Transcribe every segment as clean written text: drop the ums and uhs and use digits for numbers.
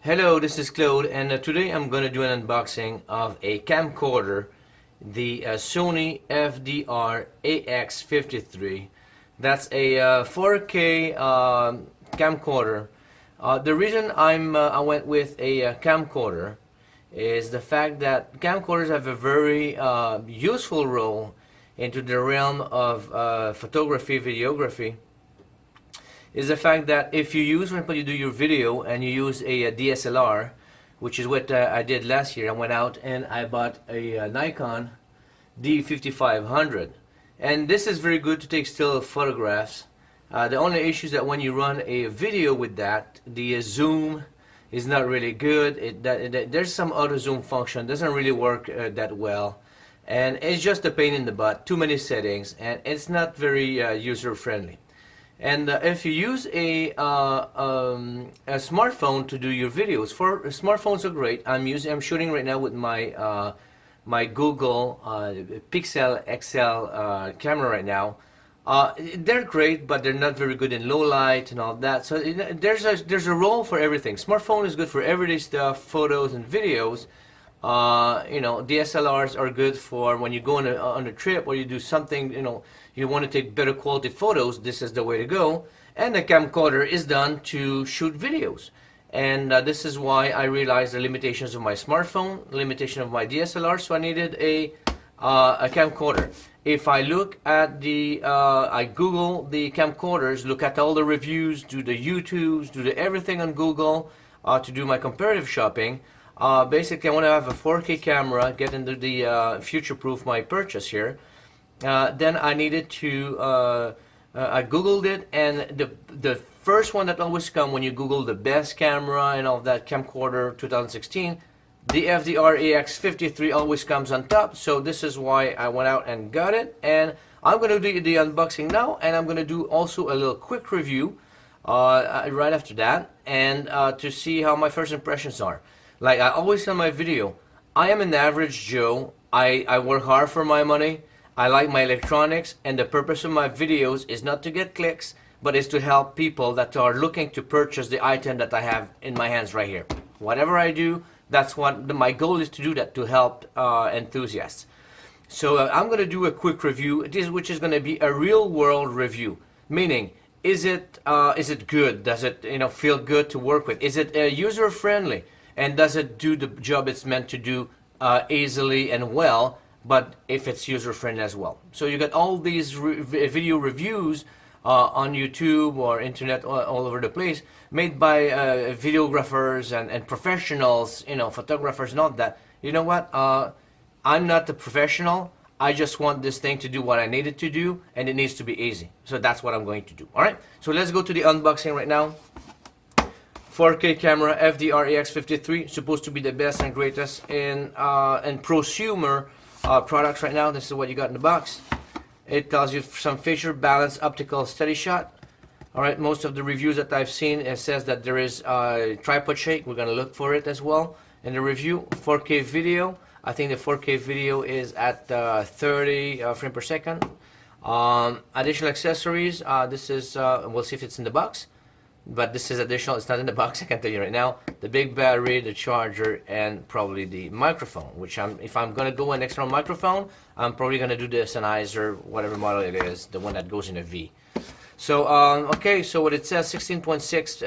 Hello, this is Claude, and today I'm going to do an unboxing of a camcorder, the Sony FDR-AX53. That's a 4K camcorder. The reason I went with a camcorder is the fact that camcorders have a very useful role into the realm of photography, videography. Is the fact that if you use, for example, you do your video and you use a DSLR, which is what I did last year. I went out and I bought a Nikon D5500, and this is very good to take still photographs. The only issue is that when you run a video with that, the zoom is not really good. There's some auto zoom function, doesn't really work that well, and it's just a pain in the butt, too many settings, and it's not very user friendly. And if you use a smartphone to do your videos, smartphones are great. I'm shooting right now with my my Google Pixel XL camera right now. They're great, but they're not very good in low light and all that. So there's a role for everything. Smartphone is good for everyday stuff, photos and videos. You know, DSLRs are good for when you go on a trip or you do something, you know, you want to take better quality photos. This is the way to go. And the camcorder is done to shoot videos. And this is why I realized the limitations of my smartphone, limitation of my DSLR, so I needed a camcorder. If I look at the, I Google the camcorders, look at all the reviews, do the YouTubes, do the everything on Google to do my comparative shopping. Basically, I want to have a 4K camera, get into the future-proof my purchase here. Then I needed to, I Googled it, and the first one that always comes when you Google the best camera and all that, camcorder 2016, the FDR-AX53 always comes on top. So this is why I went out and got it, and I'm going to do the unboxing now, and I'm going to do also a little quick review right after that, and to see how my first impressions are. Like I always say in my video, I am an average Joe. I work hard for my money. I like my electronics, and the purpose of my videos is not to get clicks, but is to help people that are looking to purchase the item that I have in my hands right here. Whatever I do, that's what my goal is, to do that, to help enthusiasts. So I'm going to do a quick review, which is going to be a real-world review. Meaning, is it good? Does it feel good to work with? Is it user-friendly? And does it do the job it's meant to do easily and well, but if it's user-friendly as well? So you got all these video reviews on YouTube or internet all over the place, made by videographers and professionals, photographers and all that. You know what? I'm not the professional. I just want this thing to do what I need it to do, and it needs to be easy. So that's what I'm going to do. All right. So let's go to the unboxing right now. 4K camera, FDR-AX53, supposed to be the best and greatest in prosumer products right now. This is what you got in the box. It tells you some feature, balance, optical, steady shot. All right, most of the reviews that I've seen, it says that there is tripod shake. We're going to look for it as well in the review. 4K video. I think the 4K video is at 30 frames per second. Additional accessories. This is, we'll see if it's in the box. But this is additional, it's not in the box, I can tell you right now. The big battery, the charger, and probably the microphone, which if I'm going to go an external microphone, I'm probably going to do the Sennheiser, whatever model it is, the one that goes in a V. So, okay, so what it says, 16.6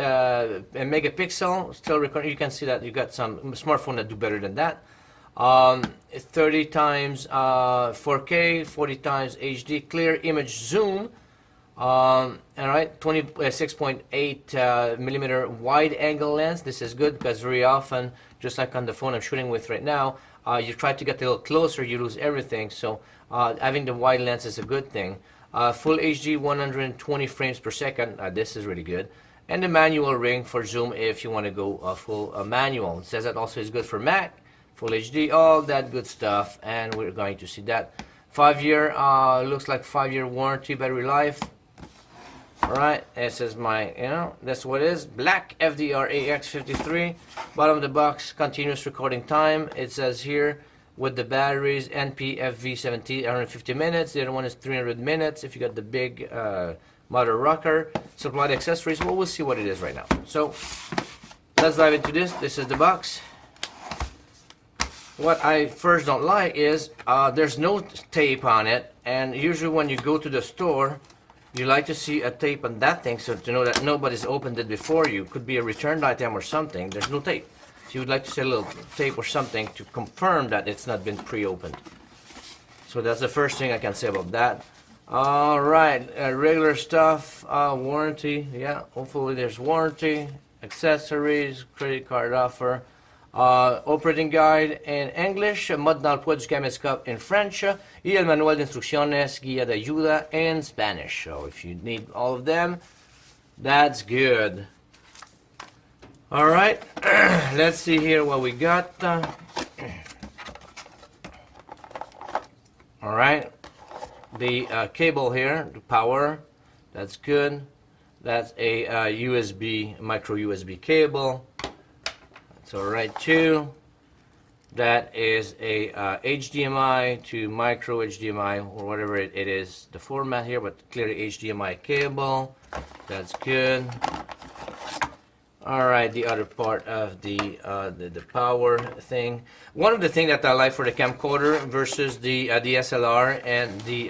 megapixel, still recording. You can see that you got some smartphone that do better than that. 30 times 4K, 40 times HD, clear image zoom. All right, 26.8 millimeter wide angle lens. This is good because very often, just like on the phone I'm shooting with right now, you try to get a little closer, you lose everything. So having the wide lens is a good thing. Full HD 120 frames per second. This is really good. And the manual ring for zoom if you want to go full manual. It says that also is good for Mac, full HD, all that good stuff. And we're going to see that. 5-year, looks like 5-year warranty, battery life. Alright, this is my, that's what it is. Black FDR-AX53. Bottom of the box, continuous recording time. It says here with the batteries, NPFV17, 150 minutes. The other one is 300 minutes if you got the big motor rocker. Supplied accessories. Well, we'll see what it is right now. So let's dive into this. This is the box. What I first don't like is there's no tape on it, and usually when you go to the store, you like to see a tape on that thing, so to know that nobody's opened it before you. Could be a returned item or something. There's no tape. So you would like to see a little tape or something to confirm that it's not been pre-opened. So that's the first thing I can say about that. Alright, regular stuff, warranty, yeah, hopefully there's warranty, accessories, credit card offer, operating guide in English, mode d'emploi du caméscope in French, y el manual de instrucciones, guía de ayuda in Spanish. So if you need all of them, that's good. Alright, let's see here what we got. Alright, the cable here, the power, that's good. That's a USB, micro USB cable. That's alright too. That is a HDMI to micro HDMI or whatever it is, the format here, but clearly HDMI cable. That's good. Alright, the other part of the power thing. One of the things that I like for the camcorder versus the DSLR and the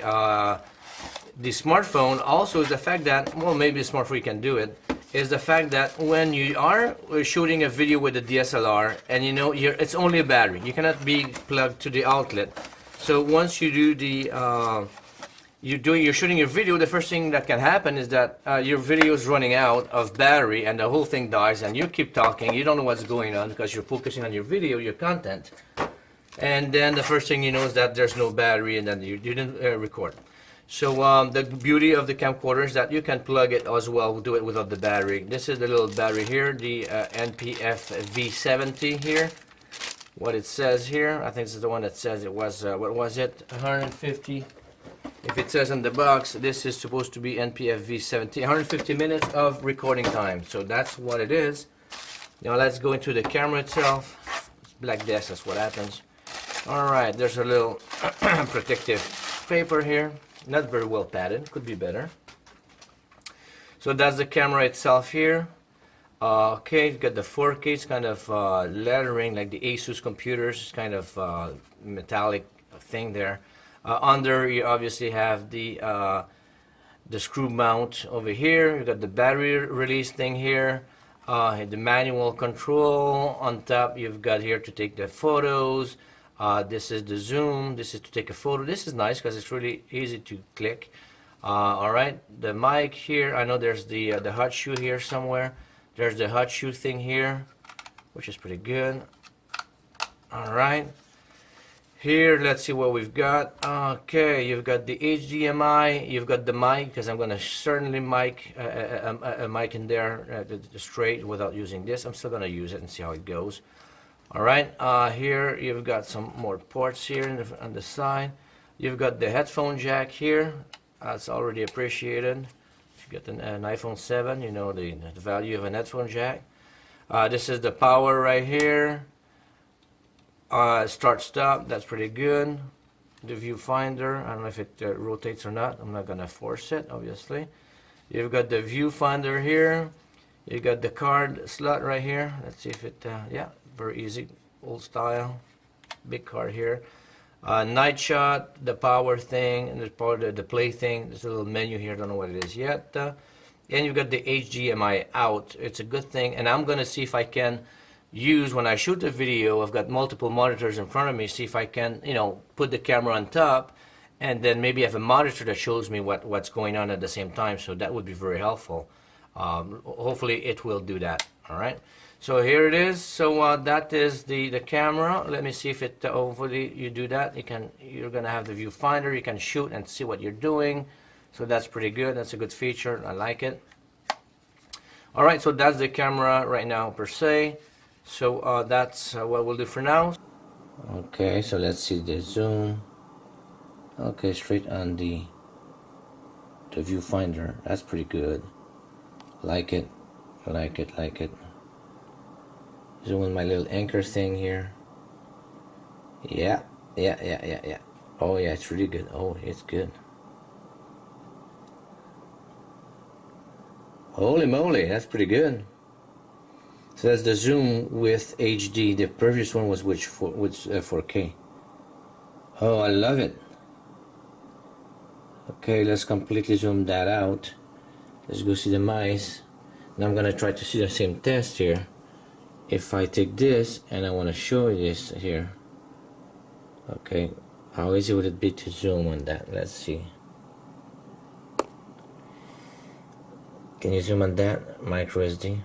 smartphone also is the fact that, well, maybe the smartphone can do it, is the fact that when you are shooting a video with a DSLR and you know it's only a battery, you cannot be plugged to the outlet. So once you do the you're shooting your video, the first thing that can happen is that your video is running out of battery and the whole thing dies, and you keep talking, you don't know what's going on because you're focusing on your video, your content, and then the first thing you know is that there's no battery and then you didn't record. So the beauty of the camcorder is that you can plug it as well, do it without the battery. This is the little battery here, the NPF V70 here. What it says here, I think this is the one that says it was, what was it, 150. If it says on the box, this is supposed to be NPF V70, 150 minutes of recording time. So that's what it is. Now let's go into the camera itself. It's black desk, that's what happens. Alright, there's a little protective paper here. Not very well padded, could be better. So that's the camera itself here. Okay, you've got the 4K, it's kind of lettering like the Asus computers, it's kind of metallic thing there. Under you obviously have the screw mount over here. You've got the battery release thing here, the manual control. On top you've got here to take the photos. This is the zoom. This is to take a photo. This is nice because it's really easy to click. Alright, the mic here. I know there's the hot shoe here somewhere. There's the hot shoe thing here, which is pretty good. Alright. Here, let's see what we've got. Okay, you've got the HDMI, you've got the mic, because I'm going to certainly mic a mic in there straight without using this. I'm still going to use it and see how it goes. Alright, here you've got some more ports here on the side. You've got the headphone jack here. That's already appreciated. If you get an iPhone 7, you know the value of an headphone jack. This is the power right here. Start stop, that's pretty good. The viewfinder, I don't know if it rotates or not. I'm not gonna force it, obviously. You've got the viewfinder here. You got the card slot right here. Let's see if it, yeah, very easy, old style. Big card here. Night shot, the power thing, and there's part of the play thing. There's a little menu here, don't know what it is yet. And you've got the HDMI out. It's a good thing, and I'm gonna see if I can use when I shoot the video. I've got multiple monitors in front of me, see if I can, you know, put the camera on top and then maybe have a monitor that shows me what's going on at the same time. So that would be very helpful. Hopefully it will do that. Alright, so here it is. So that is the camera. Let me see if it hopefully you do that. You're gonna have the viewfinder, you can shoot and see what you're doing. So that's pretty good. That's a good feature, I like it. Alright, so that's the camera right now per se. So that's what we'll do for now. Okay, so let's see the zoom. Okay, straight on the viewfinder. That's pretty good. Like it, like it, like it. Zoom in my little anchor thing here. Yeah. Oh yeah, it's really good. Oh, it's good. Holy moly, that's pretty good. So that's the zoom with HD. The previous one was which 4K. Oh, I love it. Okay, let's completely zoom that out. Let's go see the mice. Now I'm gonna try to see the same test here. If I take this and I want to show you this here. Okay, how easy would it be to zoom on that? Let's see. Can you zoom on that? Micro SD.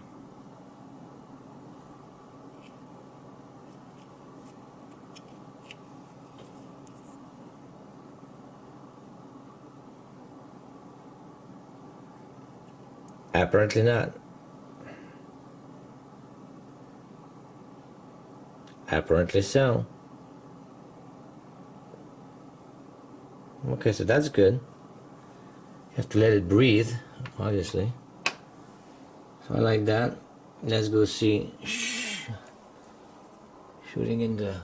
Apparently not. Apparently so. Okay, so that's good. You have to let it breathe, obviously. So I like that. Let's go see. Shooting in the...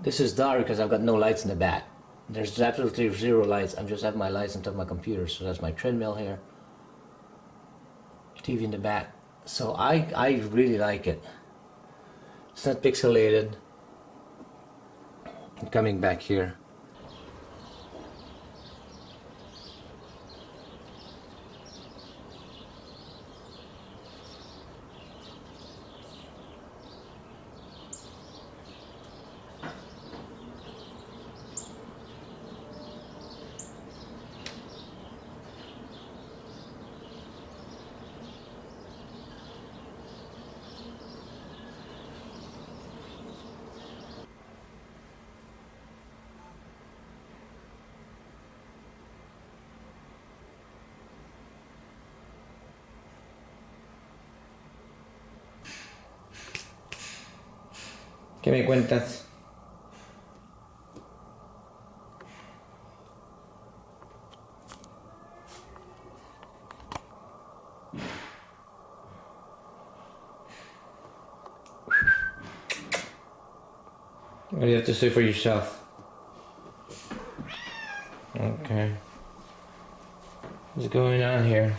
This is dark because I've got no lights in the back. There's absolutely zero lights. I'm just having my lights on top of my computer. So that's my treadmill here. TV in the back. So I really like it. It's not pixelated. I'm coming back here. ¿Qué me cuentas? What do you have to say for yourself? Okay. What's going on here?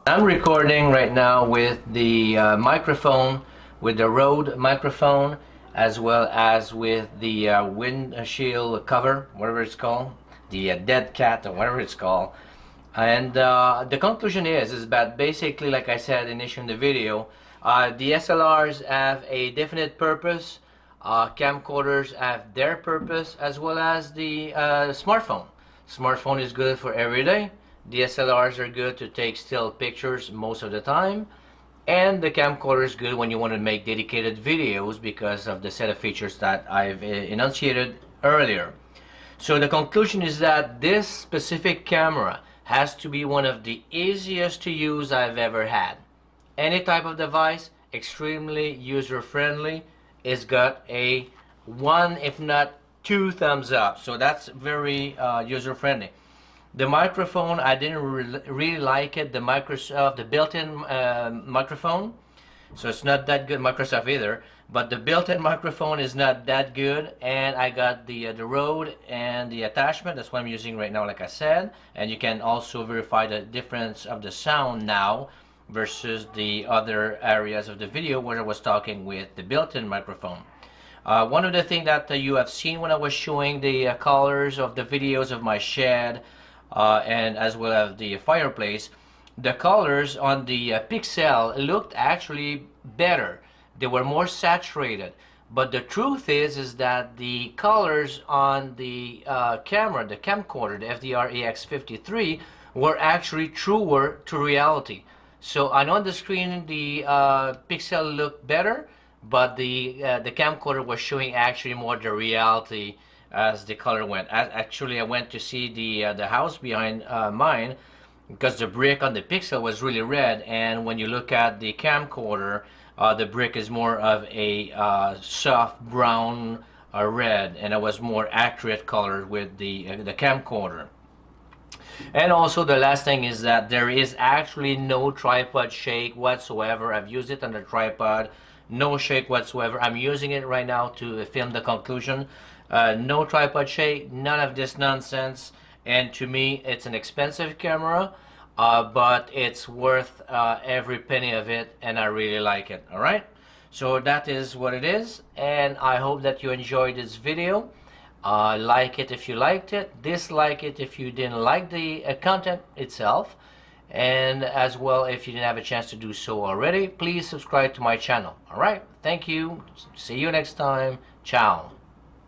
I'm recording right now with the microphone, with the Rode microphone, as well as with the windshield cover, whatever it's called, the DeadCat or whatever it's called. And the conclusion is that basically, like I said initially in the video, the SLRs have a definite purpose, camcorders have their purpose, as well as the smartphone. Smartphone is good for every day. DSLRs are good to take still pictures most of the time, and the camcorder is good when you want to make dedicated videos because of the set of features that I've enunciated earlier. So the conclusion is that this specific camera has to be one of the easiest to use I've ever had. Any type of device, extremely user-friendly. It's got a 1 if not 2 thumbs up, so that's very user-friendly. The microphone, I didn't really like it. The Microsoft, the built-in microphone, so it's not that good. Microsoft either, but the built-in microphone is not that good. And I got the Rode and the attachment. That's what I'm using right now, like I said. And you can also verify the difference of the sound now versus the other areas of the video where I was talking with the built-in microphone. One of the things that you have seen when I was showing the colors of the videos of my shed, and as well as the fireplace, the colors on the Pixel looked actually better. They were more saturated. But the truth is that the colors on the camera, the camcorder, the FDR-AX53, were actually truer to reality. So I know on the screen the Pixel looked better, but the camcorder was showing actually more the reality as the color went. Actually, I went to see the house behind mine because the brick on the Pixel was really red, and when you look at the camcorder, the brick is more of a soft brown red, and it was more accurate color with the camcorder. And also the last thing is that there is actually no tripod shake whatsoever. I've used it on the tripod, no shake whatsoever. I'm using it right now to film the conclusion. No tripod shake, none of this nonsense. and to me it's an expensive camera, but it's worth every penny of it, and I really like it. All right, so that is what it is, and I hope that you enjoyed this video. Like it if you liked it, dislike it if you didn't like the content itself, and as well, if you didn't have a chance to do so already, please subscribe to my channel. All right, thank you, see you next time, ciao.